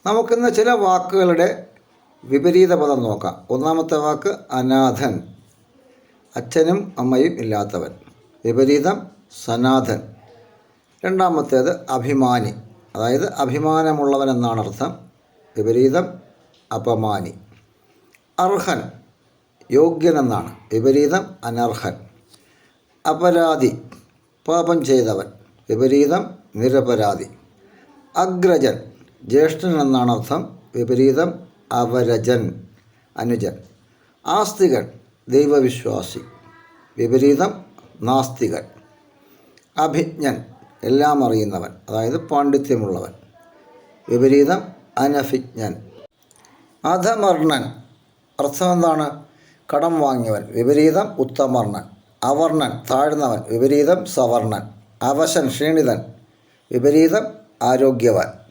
നമുക്കിന്ന് ചില വാക്കുകളുടെ വിപരീത പദം നോക്കാം. ഒന്നാമത്തെ വാക്ക് അനാഥൻ, അച്ഛനും അമ്മയും ഇല്ലാത്തവൻ. വിപരീതം സനാഥൻ. രണ്ടാമത്തേത് അഭിമാനി, അതായത് അഭിമാനമുള്ളവൻ എന്നാണ് അർത്ഥം. വിപരീതം അപമാനി. അർഹൻ, യോഗ്യൻ എന്നാണ്. വിപരീതം അനർഹൻ. അപരാധി, പാപം ചെയ്തവൻ. വിപരീതം നിരപരാധി. അഗ്രജൻ, ജ്യേഷ്ഠൻ എന്നാണ് അർത്ഥം. വിപരീതം അവരജൻ, അനുജൻ. ആസ്തികൻ, ദൈവവിശ്വാസി. വിപരീതം നാസ്തികൻ. അഭിജ്ഞൻ, എല്ലാം അറിയുന്നവൻ, അതായത് പാണ്ഡിത്യമുള്ളവൻ. വിപരീതം അനഭിജ്ഞൻ. അധമർണൻ, അർത്ഥം എന്താണ്? കടം വാങ്ങിയവൻ. വിപരീതം ഉത്തമർണൻ. അവർണൻ, താഴ്ന്നവൻ. വിപരീതം സവർണൻ. അവശൻ, ക്ഷീണിതൻ. വിപരീതം ആരോഗ്യവാൻ.